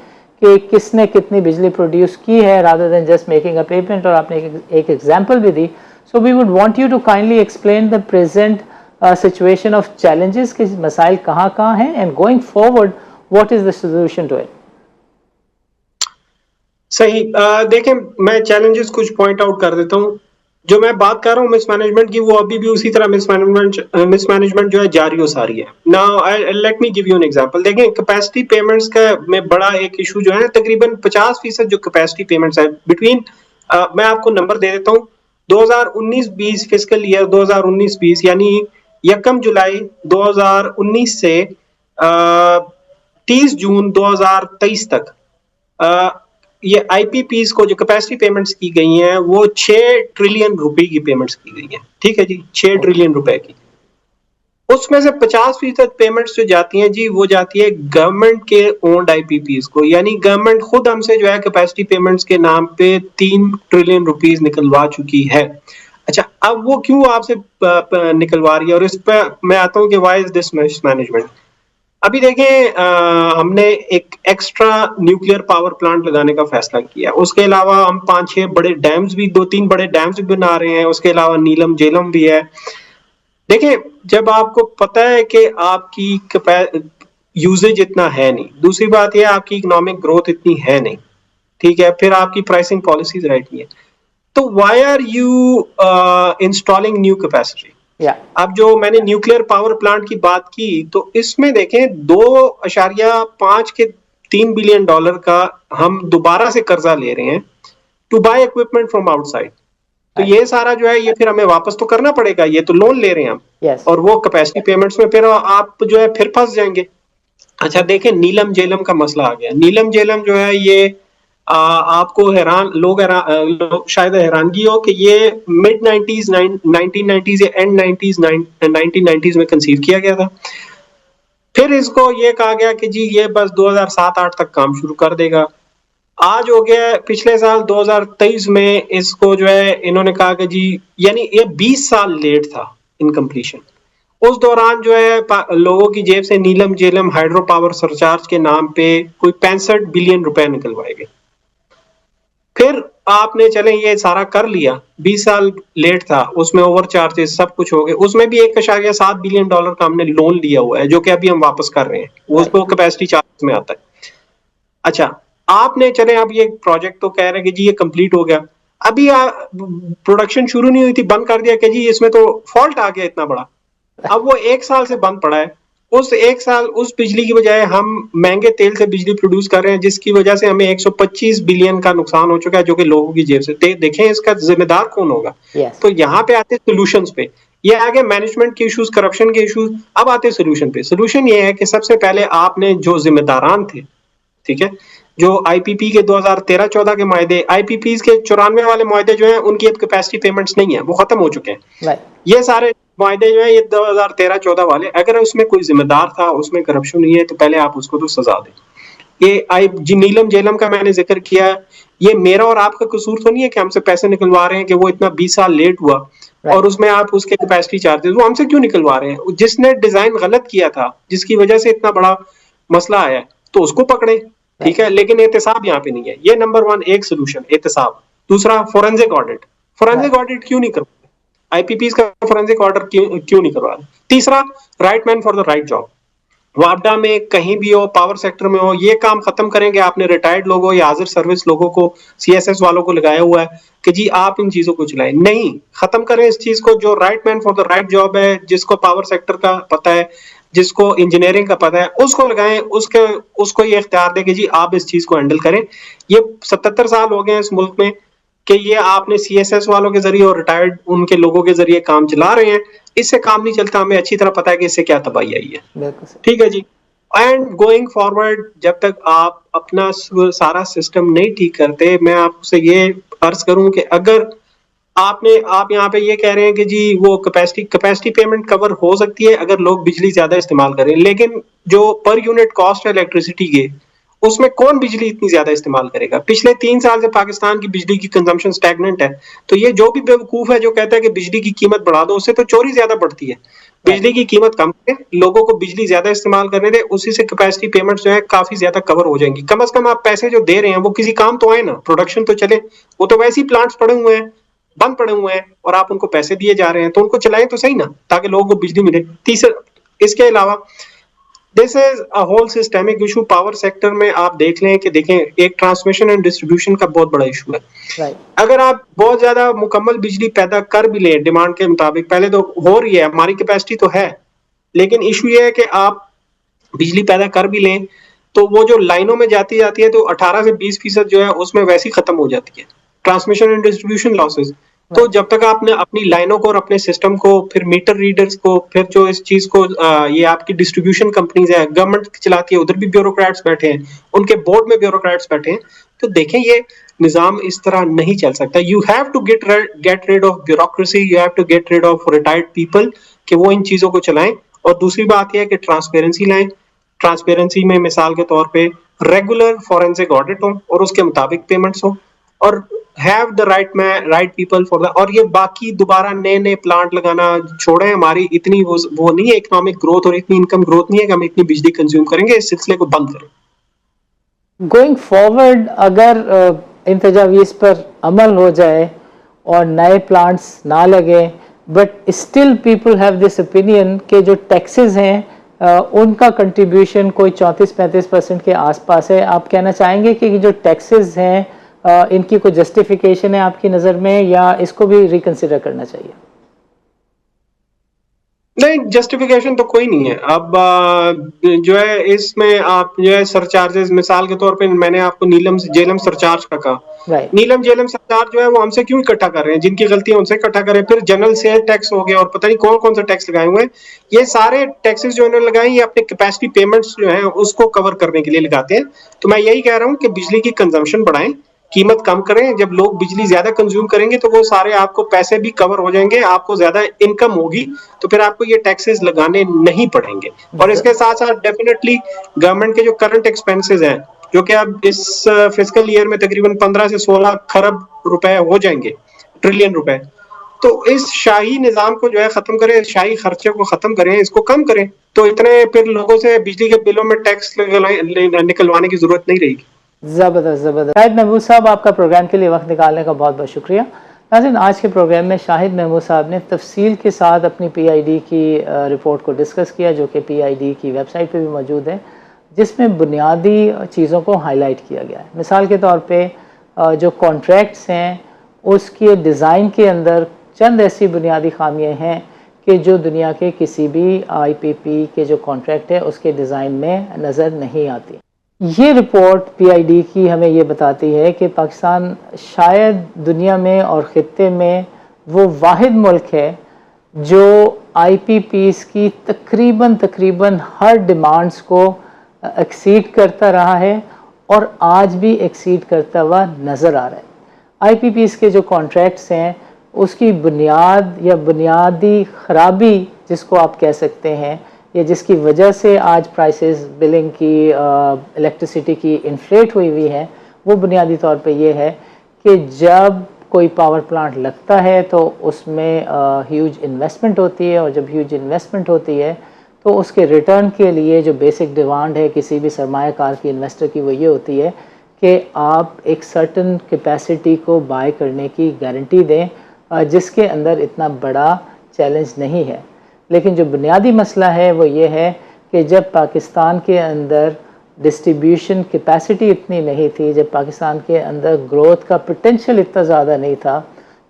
कि किसने कितनी बिजली प्रोड्यूस की है rather than just making a payment, और आपने एक एग्जांपल भी दी. So we would want you to kindly explain the present situation of challenges के मसाइल कहाँ हैं and going forward what is the solution to it. सही. देखें, मैं चैलेंजेस कुछ पॉइंट आउट कर देता हूँ. जो मैं बात कर रहा हूँ मिसमैनेजमेंट की, वो अभी भी उसी तरह मिसमैनेजमेंट जो है जारी हो सारी है. Now let me give you an example. देखें, कैपेसिटी पेमेंट्स का में बड़ा एक इशू जो है, तकरीबन 50% जो कैपेसिटी पेमेंट्स है बिटवीन, मैं आपको नंबर दे देता हूँ. 2019-20 फिस्कल ईयर 2019-20 यानी 1 जुलाई 2019 से 30 जून 2023 तक ये आईपीपीज को जो कैपेसिटी पेमेंट्स की गई हैं वो 6 ट्रिलियन रुपए की पेमेंट्स की गई हैं. ठीक है जी, 6 ट्रिलियन रुपए की. उसमें से 50% पेमेंट्स जो जाती हैं जी, वो जाती है गवर्नमेंट के ओन्ड आईपीपीज को. यानी गवर्नमेंट खुद हमसे जो है कैपेसिटी पेमेंट्स के नाम पे 3 ट्रिलियन रुपीस निकलवा चुकी है. अच्छा, अब वो क्यों आपसे निकलवा रही है, और इस पर मैं आता हूँ कि व्हाई इज दिस मिसमैनेजमेंट. अभी देखें, हमने एक एक्स्ट्रा न्यूक्लियर पावर प्लांट लगाने का फैसला किया. उसके अलावा हम 5-6 बड़े डैम्स भी, 2-3 बड़े डैम्स भी बना रहे हैं. उसके अलावा नीलम झेलम भी है. देखिए, जब आपको पता है कि आपकी यूजेज इतना है नहीं, दूसरी बात यह आपकी इकोनॉमिक ग्रोथ इतनी है नहीं, ठीक है, फिर आपकी प्राइसिंग पॉलिसीज राइट नहीं है, तो why are you installing new capacity. अब जो मैंने न्यूक्लियर पावर प्लांट की बात की, तो इसमें देखें 2.5 के $3 बिलियन का हम दोबारा से कर्जा ले रहे हैं to buy equipment from outside. तो ये सारा जो है ये फिर हमें वापस तो करना पड़ेगा, ये तो लोन ले रहे हैं हम. और वो कैपेसिटी पेमेंट्स में फिर आप जो है फिर फंस जाएंगे. अच्छा, देखें, नीलम झेलम का मसला आ गया. नीलम झेलम जो है ये आपको लोग शायद हैरानगी हो कि ये मिड 1990s या एंड 1990s में कंसीव किया गया था. फिर इसको ये कहा गया कि जी ये बस 2007-8 तक काम शुरू कर देगा. आज हो गया पिछले साल 2023 में इसको जो है इन्होंने कहा कि जी, यानी ये 20 साल लेट था इन कंप्लीशन. उस दौरान जो है लोगों की जेब से नीलम झेलम हाइड्रो पावर सरचार्ज के नाम पे कोई 65 बिलियन रुपए निकलवाए गए. फिर आपने चले ये सारा कर लिया, 20 साल लेट था, उसमें ओवर चार्जेस सब कुछ हो गए. उसमें भी 1.7 बिलियन डॉलर का हमने लोन लिया हुआ है जो कि अभी हम वापस कर रहे हैं. उसको कैपेसिटी चार्ज में आता है. अच्छा, आपने चले अब ये प्रोजेक्ट तो कह रहे हैं कि जी ये कंप्लीट हो गया, अभी प्रोडक्शन शुरू नहीं हुई थी, बंद कर दिया कि जी इसमें तो फॉल्ट आ गया इतना बड़ा. अब वो 1 साल से बंद पड़ा है. उस 1 साल उस बिजली की बजाय हम महंगे तेल से बिजली प्रोड्यूस कर रहे हैं, जिसकी वजह से हमें 125 बिलियन का नुकसान हो चुका है, जो कि लोगों की जेब से. देखें इसका जिम्मेदार कौन होगा. तो यहाँ पे आते सोल्यूशंस पे. ये आगे मैनेजमेंट के इश्यूज, करप्शन के इश्यूज. अब आते सोल्यूशन पे. सोल्यूशन ये है कि सबसे पहले आपने जो जिम्मेदारान थे, ठीक है, जो आईपीपी के 2013-14 के मायदे, आईपीपी के 94 वाले मायदे जो हैं उनकी अब कैपेसिटी पेमेंट्स नहीं है, वो खत्म हो चुके हैं. ये सारे मायदे जो है ये 2013-14 वाले, अगर उसमें कोई जिम्मेदार था, उसमें करप्शन नहीं है, तो पहले आप उसको तो सजा दें. ये नीलम झेलम का मैंने जिक्र किया, ये मेरा और आपका कसूर तो नहीं है कि हमसे पैसे निकलवा रहे हैं कि वो इतना 20 साल लेट हुआ, और उसमें आप उसके कैपेसिटी चार्जेस वो हमसे क्यों निकलवा रहे हैं. जिसने डिजाइन गलत किया था, जिसकी वजह से इतना बड़ा मसला आया, तो उसको पकड़े, ठीक है, लेकिन एहतसाब यहाँ पे नहीं है. ये नंबर 1 एक सोल्यूशन, एहतसाब. दूसरा, फोरेंसिक ऑडिट. फोरेंसिक ऑडिट क्यों नहीं करवाते, आईपीपीज का फोरेंसिक ऑडिट क्यों नहीं करवा रहे. तीसरा, right man for the right job. वापडा में कहीं भी हो, पावर सेक्टर में हो, ये काम खत्म करेंगे. आपने रिटायर्ड लोगों या हाजिर सर्विस लोगों को, सीएसएस वालों को लगाया हुआ है कि जी आप इन चीजों को चलाएं. नहीं, खत्म करें इस चीज को. जो right man for the right job है, जिसको पावर सेक्टर का पता है, जिसको इंजीनियरिंग का पता है, उसको लगाएं. उसको ये इख्तियार दे कि जी आप इस चीज को हैंडल करें. ये 77 साल हो गए इस मुल्क में कि ये आपने सीएसएस वालों के जरिए और रिटायर्ड उनके लोगों के जरिए काम चला रहे हैं. इससे काम नहीं चलता. हमें अच्छी तरह पता है कि इससे क्या तबाही आई है. ठीक है जी. एंड गोइंग फॉरवर्ड, जब तक आप अपना सारा सिस्टम नहीं ठीक करते, मैं आपसे ये अर्ज करूं कि अगर आप यहाँ पे ये कह रहे हैं कि जी वो कैपेसिटी पेमेंट कवर हो सकती है अगर लोग बिजली ज्यादा इस्तेमाल करें, लेकिन जो पर यूनिट कॉस्ट है इलेक्ट्रिसिटी के, उसमें कौन बिजली इतनी ज्यादा इस्तेमाल करेगा. पिछले 3 साल से पाकिस्तान की बिजली की कंजम्पशन स्टैग्नेंट है. तो ये जो भी बेवकूफ है जो कहता है कि बिजली की कीमत बढ़ा दो, उससे तो चोरी ज्यादा बढ़ती है. बिजली की कीमत कम करें, लोगों को बिजली ज्यादा इस्तेमाल करने दें, उसी से कैपेसिटी पेमेंट्स जो है काफी ज्यादा कवर हो जाएंगी। कम से कम आप पैसे जो दे रहे हैं वो किसी काम तो आए ना, प्रोडक्शन तो चले। वो तो वैसे ही प्लांट्स पड़े हुए हैं, बंद पड़े हुए हैं, और आप उनको पैसे दिए जा रहे हैं, तो उनको चलाएं तो सही ना, ताकि लोगों को बिजली मिले। तीसरा, इसके अलावा this is a whole systemic issue. Power sector में आप देख लें कि देखें, एक ट्रांसमिशन एंड डिस्ट्रीब्यूशन का बहुत बड़ा इशू है। राइट, अगर आप बहुत ज्यादा मुकम्मल बिजली पैदा कर भी लें डिमांड के मुताबिक, पहले तो हो रही है, हमारी कैपेसिटी तो है, लेकिन इशू ये है कि आप बिजली पैदा कर भी लें तो वो जो लाइनों में जाती जाती है तो 18 से 20% जो है उसमें वैसे ही खत्म हो जाती है, ट्रांसमिशन एंड डिस्ट्रीब्यूशन लॉसेस। तो जब तक आपने अपनी लाइनों को और अपने सिस्टम को, फिर मीटर रीडर्स को, फिर जो इस चीज को ये आपकी डिस्ट्रीब्यूशन कंपनीज है, गवर्नमेंट चलाती है, उधर भी ब्यूरोक्रेट्स बैठे हैं, उनके बोर्ड में ब्यूरोक्रेट्स बैठे हैं, तो देखें ये निजाम इस तरह नहीं चल सकता। You have to get rid of bureaucracy, you have to get rid of retired people कि वो इन चीजों को चलाएं। और दूसरी बात यह है कि ट्रांसपेरेंसी लाएं। ट्रांसपेरेंसी में मिसाल के तौर पे रेगुलर फॉरेंसिक ऑडिट हो और उसके मुताबिक पेमेंट्स हो, और have the right people for the. और ये बाकी दोबारा नए नए प्लांट लगाना छोड़ें। हमारी इतनी वो नहीं है इकोनॉमिक ग्रोथ और इतनी इनकम ग्रोथ नहीं है कि हम इतनी बिजली कंज्यूम करेंगे। इस सिलसिले को बंद करें। गोइंग फॉरवर्ड अगर इन तजावीज़ पर अमल हो जाए और नए प्लांट्स ना लगे, but still people have this opinion कि जो टैक्सेस हैं उनका कंट्रीब्यूशन कोई 34-35% के आसपास है। आप कहना चाहेंगे कि जो टैक्सेस हैं इनकी कोई जस्टिफिकेशन है आपकी नज़र में, या इसको भी रिकंसिडर करना चाहिए? नहीं, जस्टिफिकेशन तो कोई नहीं है। अब जो है इसमें आप जो है सरचार्जेस, मिसाल के तौर पे मैंने आपको नीलम जेलम सरचार्ज का कहा। नीलम जेलम सरचार्ज जो है वो हमसे क्यों इकट्ठा कर रहे हैं? जिनकी गलती है उनसे इकट्ठा करें। फिर जनरल सेल टैक्स हो गया और पता नहीं कौन कौन से टैक्स लगाए हुए हैं। ये सारे टैक्सेस जो इन्होंने लगाए ये अपने कैपेसिटी पेमेंट्स जो है उसको कवर करने के लिए लगाते हैं। तो मैं यही कह रहा हूँ कि बिजली की कंजम्पशन बढ़ाएं, कीमत कम करें। जब लोग बिजली ज्यादा कंज्यूम करेंगे तो वो सारे आपको पैसे भी कवर हो जाएंगे, आपको ज्यादा इनकम होगी, तो फिर आपको ये टैक्सेस लगाने नहीं पड़ेंगे। और इसके साथ साथ डेफिनेटली गवर्नमेंट के जो करंट एक्सपेंसेस हैं, जो कि अब इस फिस्कल ईयर में तकरीबन 15 से 16 खरब रुपए हो जाएंगे, ट्रिलियन रुपए। तो इस शाही निजाम को जो है खत्म करें, शाही खर्चे को खत्म करें, इसको कम करें, तो इतने फिर लोगों से बिजली के बिलों में टैक्स निकलवाने की जरूरत नहीं रहेगी। ज़बरदस्त ज़बरदस्त। शाहिद महमूद साहब, आपका प्रोग्राम के लिए वक्त निकालने का बहुत बहुत शुक्रिया। नाज़रीन, आज के प्रोग्राम में शाहिद महमूद साहब ने तफसील के साथ अपनी PID की रिपोर्ट को डिस्कस किया, जो कि PID की वेबसाइट पे भी मौजूद है, जिसमें बुनियादी चीज़ों को हाईलाइट किया गया है। मिसाल के तौर पे जो कॉन्ट्रैक्ट्स हैं उसके डिज़ाइन के अंदर चंद ऐसी बुनियादी खामियाँ हैं कि जो दुनिया के किसी भी IPP के जो कॉन्ट्रैक्ट है उसके डिज़ाइन में नज़र नहीं आती। ये रिपोर्ट PID की हमें ये बताती है कि पाकिस्तान शायद दुनिया में और ख़ित्ते में वो वाहिद मुल्क है जो IPPs की तकरीबन हर डिमांड्स को एक्सीड करता रहा है और आज भी एक्सीड करता हुआ नज़र आ रहा है। IPPs के जो कॉन्ट्रैक्ट्स हैं उसकी बुनियाद या बुनियादी ख़राबी जिसको आप कह सकते हैं, या जिसकी वजह से आज प्राइसेस बिलिंग की इलेक्ट्रिसिटी की इन्फ्लेट हुई है, वो बुनियादी तौर पे ये है कि जब कोई पावर प्लांट लगता है तो उसमें ह्यूज इन्वेस्टमेंट होती है, और जब ह्यूज इन्वेस्टमेंट होती है तो उसके रिटर्न के लिए जो बेसिक डिमांड है किसी भी सरमायाकार की, इन्वेस्टर की, वो ये होती है कि आप एक सर्टन कैपेसिटी को बाय करने की गारंटी दें, जिसके अंदर इतना बड़ा चैलेंज नहीं है। लेकिन जो बुनियादी मसला है वो ये है कि जब पाकिस्तान के अंदर डिस्ट्रीब्यूशन कैपेसिटी इतनी नहीं थी, जब पाकिस्तान के अंदर ग्रोथ का पोटेंशियल इतना ज़्यादा नहीं था,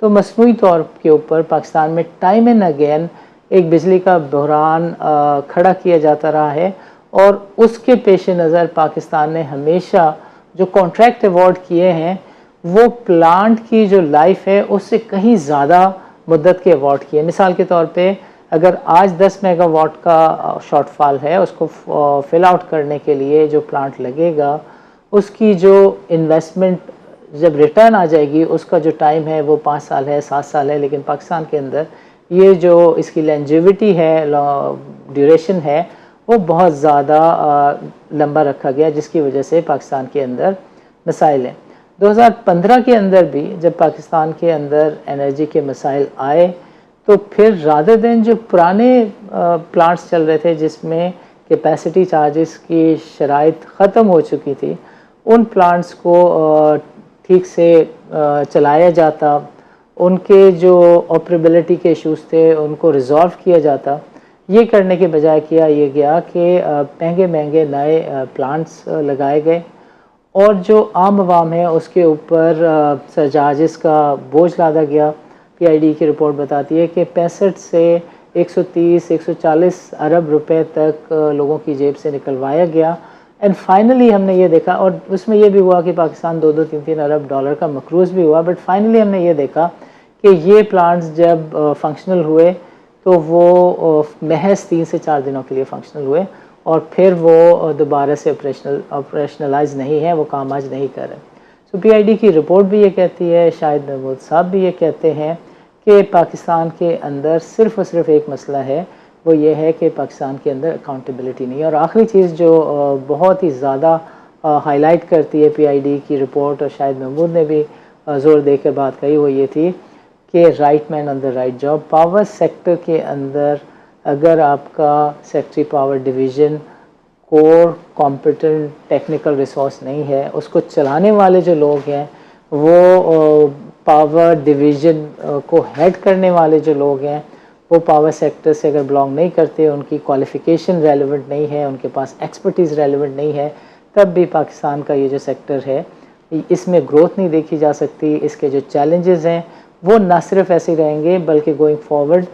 तो मसनूई तौर के ऊपर पाकिस्तान में टाइम एंड अगेन एक बिजली का बहरान खड़ा किया जाता रहा है। और उसके पेश नज़र पाकिस्तान ने हमेशा जो कॉन्ट्रैक्ट अवार्ड किए हैं वो प्लांट की जो लाइफ है उससे कहीं ज़्यादा मुद्दत के अवार्ड किए। मिसाल के तौर पे अगर आज 10 मेगावाट का शॉर्टफॉल है, उसको फिल आउट करने के लिए जो प्लांट लगेगा उसकी जो इन्वेस्टमेंट जब रिटर्न आ जाएगी उसका जो टाइम है वो 5 साल है, 7 साल है। लेकिन पाकिस्तान के अंदर ये जो इसकी लॉन्जेविटी है, ड्यूरेशन है, वो बहुत ज़्यादा लंबा रखा गया, जिसकी वजह से पाकिस्तान के अंदर मसाइल हैं। 2015 के अंदर भी जब पाकिस्तान के अंदर एनर्जी के मसाइल आए तो फिर रादर देन जो पुराने प्लांट्स चल रहे थे जिसमें कैपेसिटी चार्जेस की शराइत ख़त्म हो चुकी थी, उन प्लांट्स को ठीक से चलाया जाता, उनके जो ऑपरेबिलिटी के इश्यूज़ थे उनको रिजॉल्व किया जाता। ये करने के बजाय किया ये गया कि महंगे महंगे नए प्लांट्स लगाए गए और जो आम आवाम है उसके ऊपर सरचार्जेस का बोझ लादा गया। पीआईडी की रिपोर्ट बताती है कि 65 से 130-140 अरब रुपए तक लोगों की जेब से निकलवाया गया। एंड फाइनली हमने ये देखा, और उसमें ये भी हुआ कि पाकिस्तान 2-2, 3-3 अरब डॉलर का मकरूज़ भी हुआ, बट फाइनली हमने ये देखा कि ये प्लांट्स जब फंक्शनल हुए तो वो महज 3 से 4 दिनों के लिए फंक्शनल हुए और फिर वो दोबारा से ऑपरेशनलाइज नहीं है, वो काम आज नहीं कर रहे। सो पीआईडी की रिपोर्ट भी ये कहती है, शाहिद महमूद साहब भी ये कहते हैं कि पाकिस्तान के अंदर सिर्फ़ और सिर्फ एक मसला है, वो ये है कि पाकिस्तान के अंदर अकाउंटेबिलिटी नहीं है। और आखिरी चीज़ जो बहुत ही ज़्यादा हाईलाइट करती है पीआईडी की रिपोर्ट, और शाहिद महमूद ने भी ज़ोर देकर बात कही, वो ये थी कि right man on the right job. Power sector के अंदर अगर आपका secretary power division core competent technical resource नहीं है, उसको चलाने वाले जो लोग हैं वो पावर डिवीज़न को हेड करने वाले जो लोग हैं वो पावर सेक्टर से अगर बिलोंग नहीं करते, उनकी क्वालिफ़िकेशन रेलेवेंट नहीं है, उनके पास एक्सपर्टीज़ रेलेवेंट नहीं है, तब भी पाकिस्तान का ये जो सेक्टर है इसमें ग्रोथ नहीं देखी जा सकती। इसके जो चैलेंजेस हैं वो ना सिर्फ ऐसे रहेंगे बल्कि going forward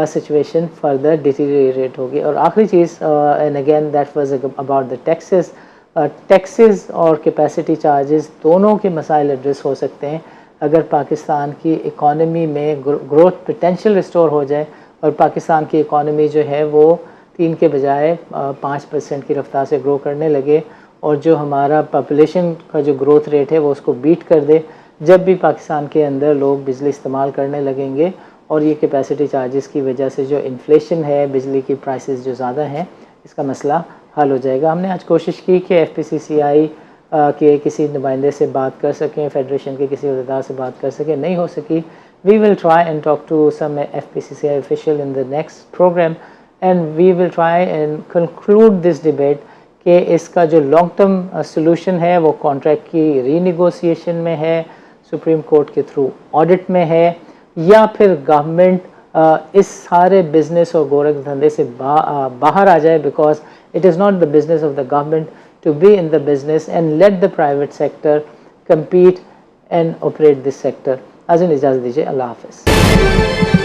situation further deteriorate होगी। और आखिरी चीज़, and again that was about the taxes. Taxes और कैपेसिटी चार्जेस दोनों के मसाइल एड्रेस हो सकते हैं अगर पाकिस्तान की इकॉनमी में ग्रोथ पोटेंशियल रिस्टोर हो जाए और पाकिस्तान की इकॉनमी जो है वो 3 के बजाय 5% की रफ्तार से ग्रो करने लगे और जो हमारा पॉपुलेशन का जो ग्रोथ रेट है वो उसको बीट कर दे। जब भी पाकिस्तान के अंदर लोग बिजली इस्तेमाल करने लगेंगे और ये कैपेसिटी चार्जेस की वजह से जो इन्फ्लेशन है, बिजली की प्राइसेस जो ज़्यादा हैं, इसका मसला हल हो जाएगा। हमने आज कोशिश की कि एफपीसीसीआई के किसी नुमाइंदे से बात कर सकें, फेडरेशन के किसी अहदेदार से बात कर सकें, नहीं हो सकी। We will try and talk to some FPCCI official in the next programme and we will try and conclude this debate कि इसका जो लॉन्ग टर्म सोल्यूशन है वो कॉन्ट्रैक्ट की रीनिगोशिएशन में है, सुप्रीम कोर्ट के थ्रू ऑडिट में है, या फिर गवर्नमेंट इस सारे बिजनेस और गोरख धंधे से बाहर आ जाए, because it is not the business of the government to be in the business and let the private sector compete and operate this sector. आज इजाज़त दीजिए, अल्लाह हाफ़िज़।